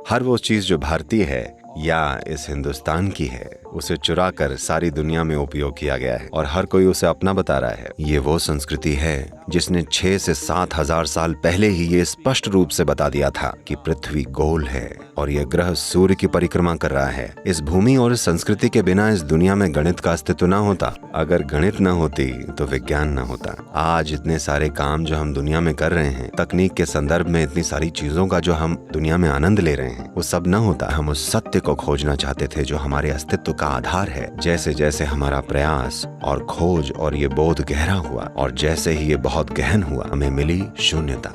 हर वो चीज जो भारतीय है या इस हिंदुस्तान की है, उसे चुरा कर सारी दुनिया में उपयोग किया गया है और हर कोई उसे अपना बता रहा है। ये वो संस्कृति है जिसने 6 से 7 हजार साल पहले ही ये स्पष्ट रूप से बता दिया था कि पृथ्वी गोल है और यह ग्रह सूर्य की परिक्रमा कर रहा है। इस भूमि और इस संस्कृति के बिना इस दुनिया में गणित का अस्तित्व न होता। अगर गणित न होती तो विज्ञान न होता। आज इतने सारे काम जो हम दुनिया में कर रहे हैं, तकनीक के संदर्भ में इतनी सारी चीजों का जो हम दुनिया में आनंद ले रहे हैं, वो सब न होता। हम उस सत्य को खोजना चाहते थे जो हमारे अस्तित्व का आधार है। जैसे जैसे हमारा प्रयास और खोज और ये बोध गहरा हुआ और जैसे ही ये बहुत गहन हुआ, हमें मिली शून्यता।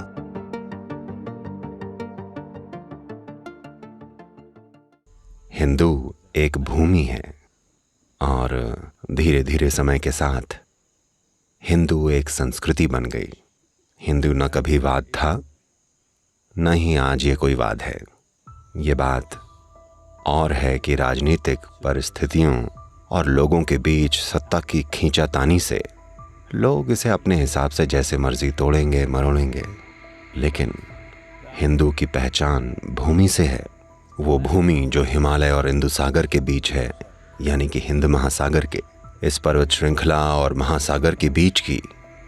हिंदू एक भूमि है और धीरे धीरे समय के साथ हिंदू एक संस्कृति बन गई। हिंदू न कभी वाद था, न ही आज ये कोई वाद है। ये बात और है कि राजनीतिक परिस्थितियों और लोगों के बीच सत्ता की खींचातानी से लोग इसे अपने हिसाब से जैसे मर्जी तोड़ेंगे मरोड़ेंगे। लेकिन हिंदू की पहचान भूमि से है। वो भूमि जो हिमालय और हिंदू सागर के बीच है, यानी कि हिंद महासागर के इस पर्वत श्रृंखला और महासागर के बीच की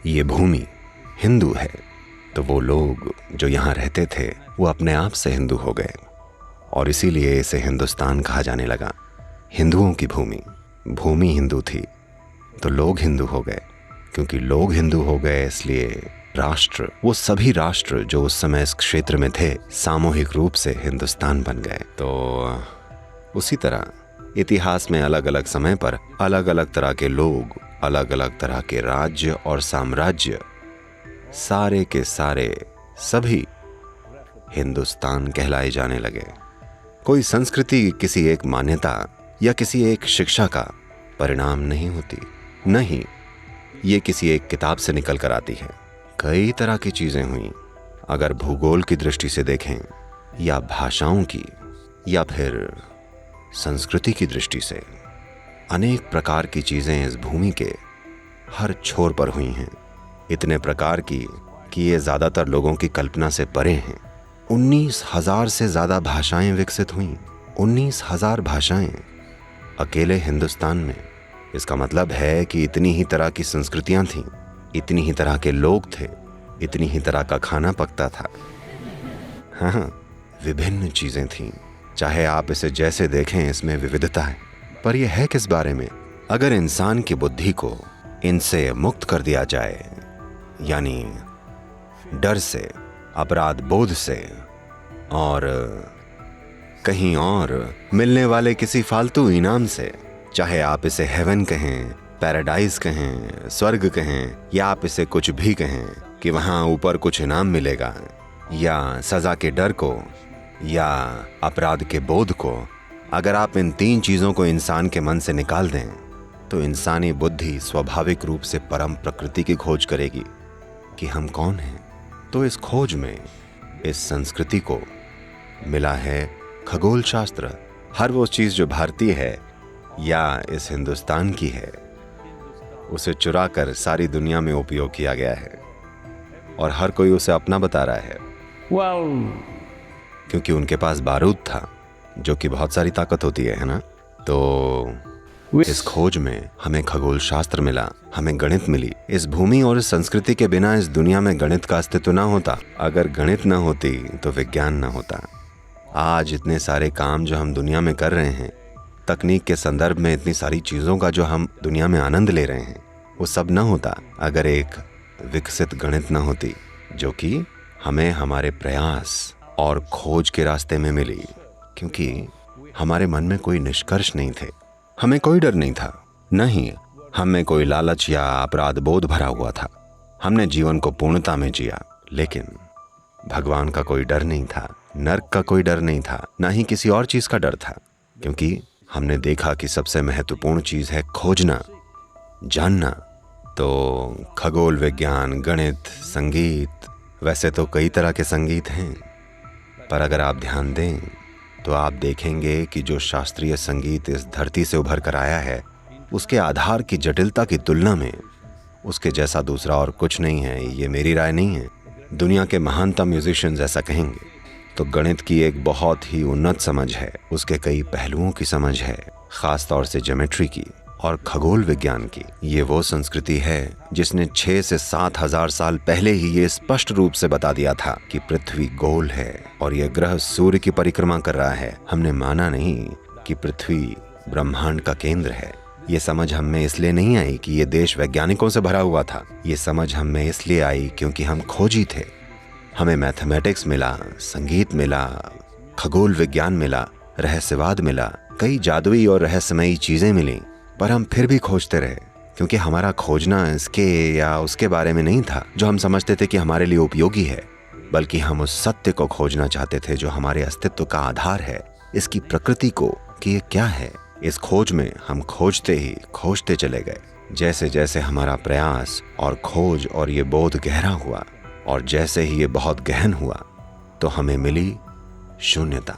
ये भूमि हिंदू है। तो वो लोग जो यहाँ रहते थे वो अपने आप से हिंदू हो गए और इसीलिए इसे हिंदुस्तान कहा जाने लगा। हिंदुओं की भूमि, भूमि हिंदू थी तो लोग हिंदू हो गए। क्योंकि लोग हिंदू हो गए इसलिए राष्ट्र, वो सभी राष्ट्र जो उस समय इस क्षेत्र में थे, सामूहिक रूप से हिंदुस्तान बन गए। तो उसी तरह इतिहास में अलग अलग समय पर अलग अलग तरह के लोग, अलग अलग तरह के राज्य और साम्राज्य, सारे के सारे सभी हिंदुस्तान कहलाए जाने लगे। कोई संस्कृति किसी एक मान्यता या किसी एक शिक्षा का परिणाम नहीं होती, नहीं, ये किसी एक किताब से निकल कर आती है। कई तरह की चीजें हुई। अगर भूगोल की दृष्टि से देखें या भाषाओं की या फिर संस्कृति की दृष्टि से, अनेक प्रकार की चीजें इस भूमि के हर छोर पर हुई हैं। इतने प्रकार की कि ये ज्यादातर लोगों की कल्पना से परे हैं। 19,000 से ज्यादा भाषाएं विकसित हुईं। 19,000 भाषाएं अकेले हिंदुस्तान में। इसका मतलब है कि इतनी ही तरह की संस्कृतियां थीं, इतनी ही तरह के लोग थे, इतनी ही तरह का खाना पकता था। हाँ, विभिन्न चीजें थीं। चाहे आप इसे जैसे देखें, इसमें विविधता है। पर यह है किस बारे में? अगर इंसान की बुद्धि को इनसे मुक्त कर दिया जाए, यानी डर से, अपराध बोध से और कहीं और मिलने वाले किसी फालतू इनाम से, चाहे आप इसे हेवन कहें, पैराडाइज कहें, स्वर्ग कहें, या आप इसे कुछ भी कहें कि वहां ऊपर कुछ इनाम मिलेगा, या सजा के डर को या अपराध के बोध को, अगर आप इन 3 चीजों को इंसान के मन से निकाल दें तो इंसानी बुद्धि स्वाभाविक रूप से परम प्रकृति की खोज करेगी कि हम कौन हैं। तो इस खोज में इस संस्कृति को मिला है खगोल शास्त्र। हर वो चीज जो भारतीय है या इस हिंदुस्तान की है, उसे चुरा कर सारी दुनिया में उपयोग किया गया है और हर कोई उसे अपना बता रहा है। क्योंकि उनके पास बारूद था, जो कि बहुत सारी ताकत होती है ना। तो इस खोज में हमें खगोल शास्त्र मिला, हमें गणित मिली। इस भूमि और इस संस्कृति के बिना इस दुनिया में गणित का अस्तित्व ना होता। अगर गणित ना होती तो विज्ञान ना होता। आज इतने सारे काम जो हम दुनिया में कर रहे हैं, तकनीक के संदर्भ में इतनी सारी चीजों का जो हम दुनिया में आनंद ले रहे हैं, वो सब ना होता अगर एक विकसित गणित ना होती, जो कि हमें हमारे प्रयास और खोज के रास्ते में मिली। क्योंकि हमारे मन में कोई निष्कर्ष नहीं थे, हमें कोई डर नहीं था, नहीं हमें कोई लालच या अपराध बोध भरा हुआ था। हमने जीवन को पूर्णता में जिया, लेकिन भगवान का कोई डर नहीं था, नर्क का कोई डर नहीं था, ना ही किसी और चीज का डर था। क्योंकि हमने देखा कि सबसे महत्वपूर्ण चीज है खोजना, जानना। तो खगोल विज्ञान, गणित, संगीत, वैसे तो कई तरह के संगीत हैं, पर अगर आप ध्यान दें तो आप देखेंगे कि जो शास्त्रीय संगीत इस धरती से उभर कर आया है, उसके आधार की जटिलता की तुलना में उसके जैसा दूसरा और कुछ नहीं है। ये मेरी राय नहीं है, दुनिया के महानतम म्यूजिशियंस ऐसा कहेंगे। तो गणित की एक बहुत ही उन्नत समझ है, उसके कई पहलुओं की समझ है, खास तौर से ज्योमेट्री की और खगोल विज्ञान की। ये वो संस्कृति है जिसने 6 से 7 हजार साल पहले ही ये स्पष्ट रूप से बता दिया था कि पृथ्वी गोल है और यह ग्रह सूर्य की परिक्रमा कर रहा है। हमने माना नहीं कि पृथ्वी ब्रह्मांड का केंद्र है। ये समझ हम में इसलिए नहीं आई कि ये देश वैज्ञानिकों से भरा हुआ था। ये समझ हम में इसलिए आई क्योंकि हम खोजी थे। हमें मैथमेटिक्स मिला, संगीत मिला, खगोल विज्ञान मिला, रहस्यवाद मिला, कई जादुई और रहस्यमयी चीजें मिली, पर हम फिर भी खोजते रहे क्योंकि हमारा खोजना इसके या उसके बारे में नहीं था जो हम समझते थे कि हमारे लिए उपयोगी है, बल्कि हम उस सत्य को खोजना चाहते थे जो हमारे अस्तित्व का आधार है, इसकी प्रकृति को कि ये क्या है। इस खोज में हम खोजते ही खोजते चले गए। जैसे जैसे हमारा प्रयास और खोज और ये बोध गहरा हुआ और जैसे ही ये बहुत गहन हुआ तो हमें मिली शून्यता।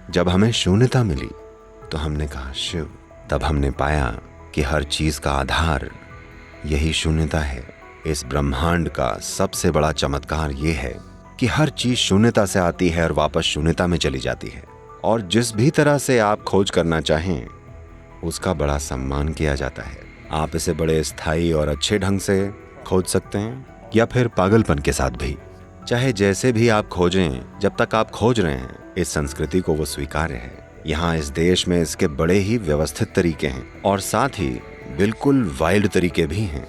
जब हमें शून्यता मिली तो हमने कहा शिव। तब हमने पाया कि हर चीज का आधार यही शून्यता है। इस ब्रह्मांड का सबसे बड़ा चमत्कार ये है कि हर चीज शून्यता से आती है और वापस शून्यता में चली जाती है, और जिस भी तरह से आप खोज करना चाहें उसका बड़ा सम्मान किया जाता है। आप इसे बड़े स्थायी और अच्छे ढंग से खोज सकते हैं या फिर पागलपन के साथ भी। चाहे जैसे भी आप खोजें, जब तक आप खोज रहे हैं इस संस्कृति को वो स्वीकार्य है। यहाँ इस देश में इसके बड़े ही व्यवस्थित तरीके हैं और साथ ही बिल्कुल वाइल्ड तरीके भी हैं।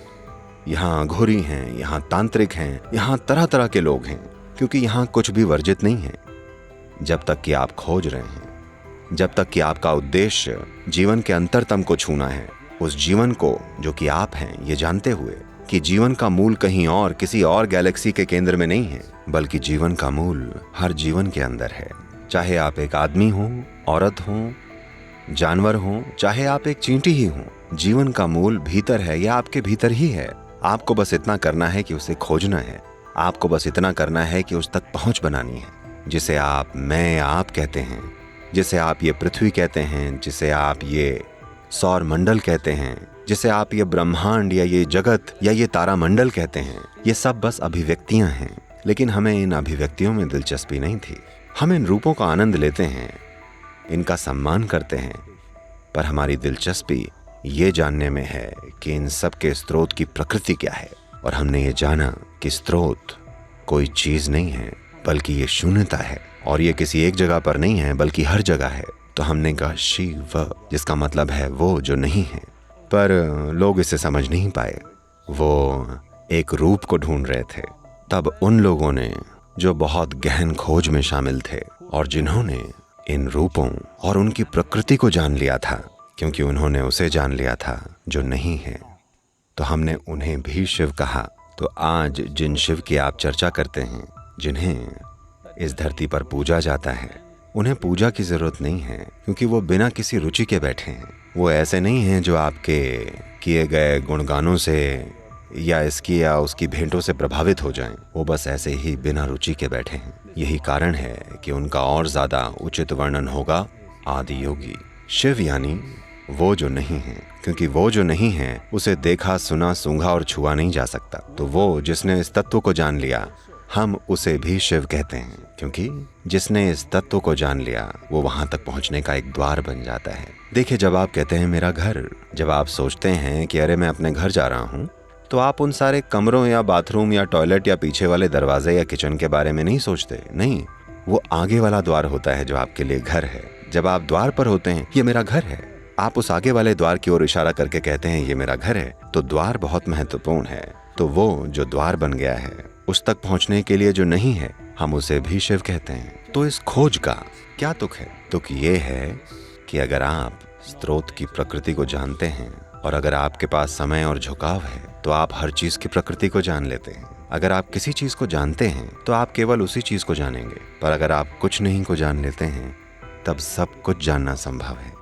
यहाँ अघोरी हैं, यहाँ तांत्रिक हैं, यहाँ तरह तरह के लोग हैं, क्योंकि यहाँ कुछ भी वर्जित नहीं है। जब तक कि आप खोज रहे हैं, जब तक कि आपका उद्देश्य जीवन के अंतरतम को छूना है, उस जीवन को जो कि आप हैं, ये जानते हुए कि जीवन का मूल कहीं और किसी और गैलेक्सी के केंद्र में नहीं है, बल्कि जीवन का मूल हर जीवन के अंदर है। चाहे आप एक आदमी हो, औरत हो, जानवर हो, चाहे आप एक चींटी ही हो, जीवन का मूल भीतर है या आपके भीतर ही है। आपको बस इतना करना है कि उसे खोजना है। आपको बस इतना करना है कि उस तक पहुंच बनानी है, जिसे आप मैं आप कहते हैं, जिसे आप ये पृथ्वी कहते हैं, जिसे आप ये सौर मंडल कहते हैं, जिसे आप ये ब्रह्मांड या ये जगत या ये तारामंडल कहते हैं। ये सब बस अभिव्यक्तियां हैं, लेकिन हमें इन अभिव्यक्तियों में दिलचस्पी नहीं थी। हम इन रूपों का आनंद लेते हैं, इनका सम्मान करते हैं, पर हमारी दिलचस्पी ये जानने में है कि इन सब के स्रोत की प्रकृति क्या है। और हमने ये जाना कि स्रोत कोई चीज नहीं है, बल्कि ये शून्यता है, और ये किसी एक जगह पर नहीं है बल्कि हर जगह है। तो हमने कहा शिव, जिसका मतलब है वो जो नहीं है। पर लोग इसे समझ नहीं पाए। वो एक रूप को ढूंढ रहे थे। तब उन लोगों ने जो बहुत गहन खोज में शामिल थे और जिन्होंने इन रूपों और उनकी प्रकृति को जान लिया था, क्योंकि उन्होंने उसे जान लिया था जो नहीं है, तो हमने उन्हें भी शिव कहा। तो आज जिन शिव की आप चर्चा करते हैं, जिन्हें इस धरती पर पूजा जाता है, उन्हें पूजा की जरूरत नहीं है, क्योंकि वो बिना किसी रुचि के बैठे हैं। वो ऐसे नहीं हैं जो आपके किए गए गुणगानों से या इसकी या उसकी भेंटों से प्रभावित हो जाएं। वो बस ऐसे ही बिना रुचि के बैठे हैं। यही कारण है कि उनका और ज्यादा उचित वर्णन होगा आदि योगी शिव, यानी वो जो नहीं है, क्योंकि वो जो नहीं है उसे देखा, सुना, सूंघा और छुआ नहीं जा सकता। तो वो जिसने इस तत्व को जान लिया, हम उसे भी शिव कहते हैं, क्योंकि जिसने इस तत्व को जान लिया वो वहां तक पहुंचने का एक द्वार बन जाता है। देखिए, जब आप कहते हैं मेरा घर, जब आप सोचते हैं कि अरे मैं अपने घर जा रहा हूँ, तो आप उन सारे कमरों या बाथरूम या टॉयलेट या पीछे वाले दरवाजे या किचन के बारे में नहीं सोचते। नहीं, वो आगे वाला द्वार होता है जो आपके लिए घर है। जब आप द्वार पर होते हैं, ये मेरा घर है, आप उस आगे वाले द्वार की ओर इशारा करके कहते हैं ये मेरा घर है, तो द्वार बहुत महत्वपूर्ण है। तो वो जो द्वार बन गया है, उस तक पहुंचने के लिए जो नहीं है, हम उसे भी शिव कहते हैं। तो इस खोज का क्या तुक है? तुक ये है कि अगर आप स्रोत की प्रकृति को जानते हैं और अगर आपके पास समय और झुकाव है, तो आप हर चीज की प्रकृति को जान लेते हैं। अगर आप किसी चीज को जानते हैं तो आप केवल उसी चीज को जानेंगे, पर अगर आप कुछ नहीं को जान लेते हैं, तब सब कुछ जानना संभव है।